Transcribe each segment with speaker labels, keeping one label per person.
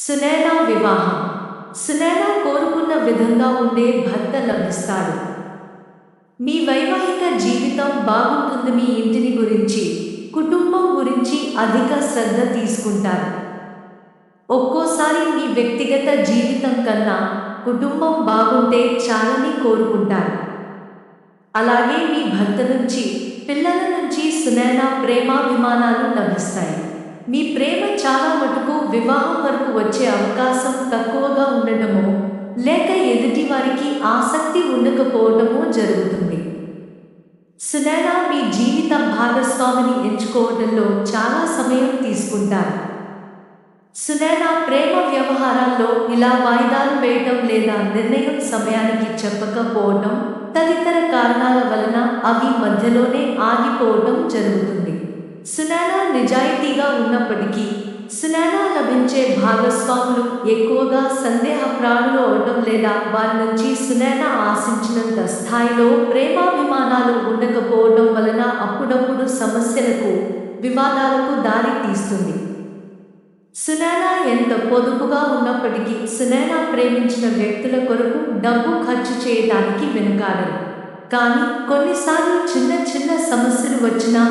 Speaker 1: సునైనా వివాహం. సునైనా కోరుకున్న విధంగా ఉండే భర్త లభిస్తాడు. మీ వైవాహిక జీవితం బాగుంటుంది. మీ ఇంటిని గురించి, కుటుంబం గురించి అధిక శ్రద్ధ తీసుకుంటారు. ఒక్కోసారి మీ వ్యక్తిగత జీవితం కన్నా కుటుంబం బాగుంటే చాలని కోరుకుంటారు. అలాగే మీ భర్త నుంచి, పిల్లల నుంచి సునైనా ప్రేమాభిమానాలు లభిస్తాయి. మీ ప్రేమ చాలా మటుకు వివాహం వరకు వచ్చే అవకాశం తక్కువగా ఉండటమో, లేక ఎదుటి వారికి ఆసక్తి ఉండకపోవటమో జరుగుతుంది. సునైనా మీ జీవిత భాగస్వామిని ఎంచుకోవడంలో చాలా సమయం తీసుకుంటారు. సునైనా ప్రేమ వ్యవహారాల్లో ఇలా వాయిదాలు వేయటం లేదా నిర్ణయం సమయానికి చెప్పకపోవటం తదితర కారణాల వలన అవి మధ్యలోనే ఆగిపోవటం జరుగుతుంది. సునైనా నిజాయితీగా ఉన్నప్పటికీ సునైనా లభించే భాగస్వాములు ఎక్కువగా సందేహప్రాణులు అవటం లేదా వారి నుంచి సునైనా ఆశించినంత స్థాయిలో ప్రేమాభిమానాలు ఉండకపోవడం వలన అప్పుడప్పుడు సమస్యలకు, వివాదాలకు దారి తీస్తుంది. సునైనా ఎంత పొదుపుగా ఉన్నప్పటికీ సునైనా ప్రేమించిన వ్యక్తుల కొరకు డబ్బు ఖర్చు చేయడానికి వెనుకాడరు. కానీ కొన్నిసార్లు చిన్న చిన్న సమస్యలు వచ్చినా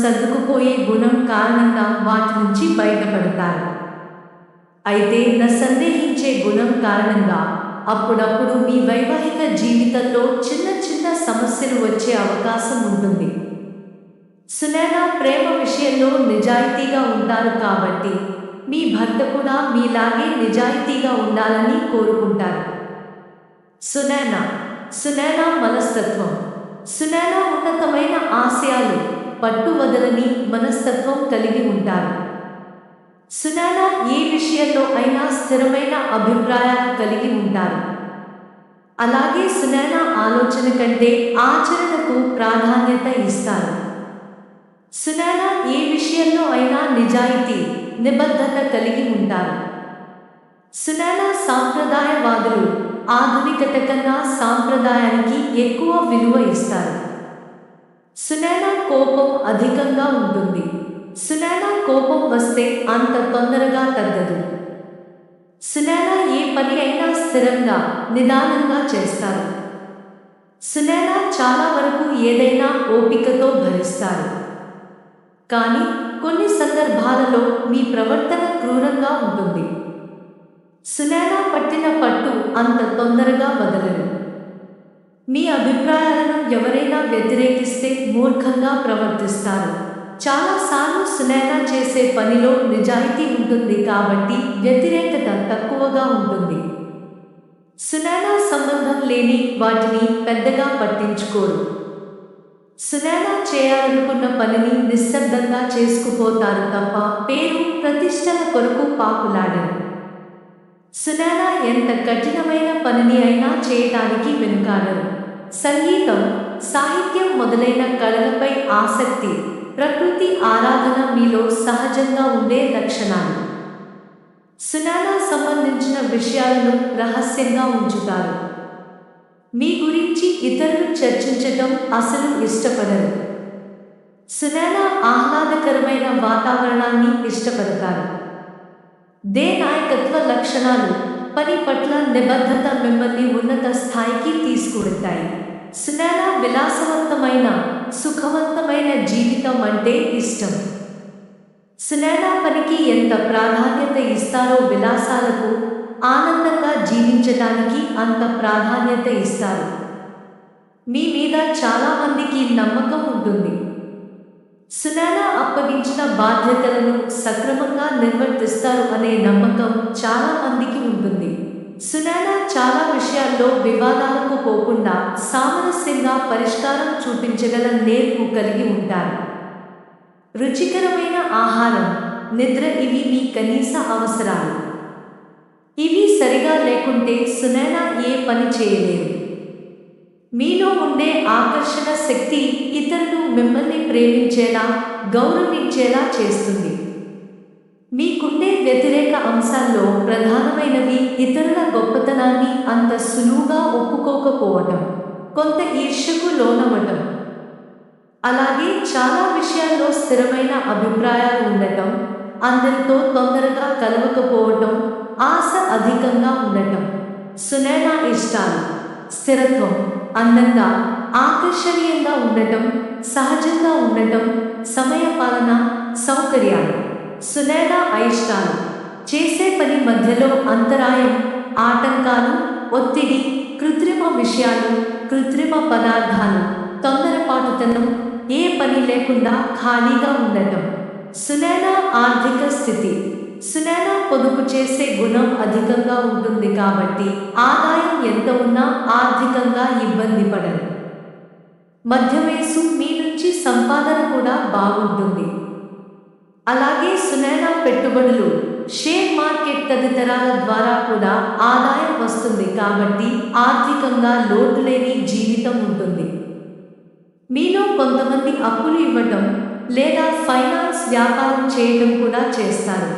Speaker 1: సర్దుకుపోయే గుణం కారణంగా వాటి నుంచి బయటపడతారు. అయితే సందేహించే గుణం కారణంగా అప్పుడప్పుడు మీ వైవాహిక జీవితంలో చిన్న చిన్న సమస్యలు వచ్చే అవకాశం ఉంటుంది. సునైనా ప్రేమ విషయంలో నిజాయితీగా ఉంటారు కాబట్టి మీ భర్త కూడా మీలాగే నిజాయితీగా ఉండాలని కోరుకుంటారు. సునైనా మనస్తత్వం. సునైనా ఉన్నతమైన ఆశయాలు, పట్టువదలని మనస్తత్వం కలిగి ఉంటారు. సునైనా ఏ విషయంలో అయినా స్థిరమైన అభిప్రాయాలు కలిగి ఉంటారు. అలాగే సునైనా ఆలోచన కంటే ఆచరణకు ప్రాధాన్యత ఇస్తారు. సునైనా ఏ విషయంలో అయినా నిజాయితీ, నిబద్ధత కలిగి ఉంటారు. సునైనా సాంప్రదాయవాదులు ఆధునికత కన్నా సాంప్రదాయానికి ఎక్కువ విలువ ఇస్తారు. సునైనా కోపం అధికంగా ఉంటుంది. సునైనా కోపం వస్తే అంత తొందరగా తగ్గదు. సునైనా ఏ పని అయినా స్థిరంగా, నిదానంగా చేస్తారు. సునైనా చాలా వరకు ఏదైనా ఓపికతో భరిస్తారు. కానీ కొన్ని సందర్భాలలో మీ ప్రవర్తన క్రూరంగా ఉంటుంది. సునైనా పట్టిన పట్టు అంత తొందరగా వదలరు. మీ అభిప్రాయాలను ఎవరైనా వ్యతిరేకిస్తే మూర్ఖంగా ప్రవర్తిస్తారు. చాలాసార్లు సునైనా చేసే పనిలో నిజాయితీ ఉంటుంది కాబట్టి వ్యతిరేకత తక్కువగా ఉంటుంది. సునైనా సంబంధం లేని వాటిని పెద్దగా పట్టించుకోరు. సునైనా చేయాలనుకున్న పనిని నిశ్శబ్దంగా చేసుకుపోతారు తప్ప పేరు, ప్రతిష్టల కొరకు పాకులాడరు. సునైనా ఎంత కఠినమైన పనిని అయినా చేయటానికి వెనుకాడరు. సంగీతం, సాహిత్యం మొదలైన కళలపై ఆసక్తి, ప్రకృతి ఆరాధన మీలో సహజంగా ఉండే లక్షణాలు. సునైనా సంబంధించిన విషయాలను రహస్యంగా ఉంచుతారు. మీ గురించి ఇతరులు చర్చించటం అసలు ఇష్టపడరు. సునైనా ఆహ్లాదకరమైన వాతావరణాన్ని ఇష్టపడతారు. నాయకత్వ లక్షణాలు, పని పట్ల నిబద్ధత మిమ్మల్ని ఉన్నత స్థాయికి తీసుకువెళ్తాయి. సునైనా విలాసవంతమైన, సుఖవంతమైన జీవితం అంటే ఇష్టం. సునైనా పనికి ఎంత ప్రాధాన్యత ఇస్తారో విలాసాలకు, ఆనందంగా జీవించటానికి అంత ప్రాధాన్యత ఇస్తారు. మీ మీద చాలా మందికి నమ్మకం ఉంటుంది. సునైనా అప్పగించిన బాధ్యతలను సక్రమంగా నిర్వర్తిస్తారు అనే నమ్మకం చాలా మందికి ఉంటుంది. సునైనా చాలా విషయాల్లో వివాదాలకు పోకుండా సామరస్యంగా పరిష్కారం చూపించగల నేర్పు కలిగి ఉంటారు. రుచికరమైన ఆహారం, నిద్ర ఇవి మీ కనీస అవసరాలు. ఇవి సరిగా లేకుంటే సునైనా ఏ పని చేయలేరు. మీలో ఉండే ఆకర్షణ శక్తి ఇతరులు మిమ్మల్ని ప్రేమించేలా, గౌరవించేలా చేస్తుంది. మీకుండే వ్యతిరేక అంశాల్లో ప్రధానమైనవి ఇతరుల గొప్పతనాన్ని అంత సులువుగా ఒప్పుకోకపోవటం, కొంత ఈర్ష్యకు లోనవటం, అలాగే చాలా విషయాల్లో స్థిరమైన అభిప్రాయాలు ఉండటం, అందరితో తొందరగా కలవకపోవటం, అధికంగా ఉండటం. సునైన ఇష్టాలు: స్థిరత్వం, అందంగా, ఆకర్షణీయంగా ఉండటం, సహజంగా ఉండటం, సమయపాలన, సౌకర్యాలు. సునైన అయిష్టాలు: చేసే పని మధ్యలో అంతరాయం, ఆటంకాలు, ఒత్తిడి, కృత్రిమ విషయాలు, కృత్రిమ పదార్థాలు, తొందరపాటుతనం, ఏ పని లేకుండా ఖాళీగా ఉండటం. సునైన ఆర్థిక స్థితి: సునైన పొదుపు చేసే గుణం అధికంగా ఉంటుంది కాబట్టి ఆదాయం ఎంత ఉన్నా ఆర్థికంగా ఇబ్బంది పడరు. మధ్యవయస్సు: మీ నుంచి సంపాదన కూడా బాగుంటుంది. అలాగే సునైన పెట్టుబడులు, షేర్ మార్కెట్ తదితరాల ద్వారా కూడా ఆదాయం వస్తుంది కాబట్టి ఆర్థికంగా లోటులేని జీవితం ఉంటుంది. మీలో కొంతమంది అప్పులు ఇవ్వటం లేదా ఫైనాన్స్ వ్యాపారం చేయటం కూడా చేస్తారు.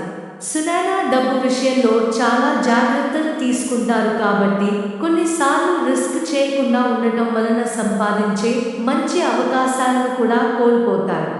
Speaker 1: సునైన డబ్బు విషయంలో చాలా జాగ్రత్తలు తీసుకుంటారు కాబట్టి కొన్నిసార్లు రిస్క్ చేయకుండా ఉండటం వలన సంపాదించే మంచి అవకాశాలను కూడా కోల్పోతారు.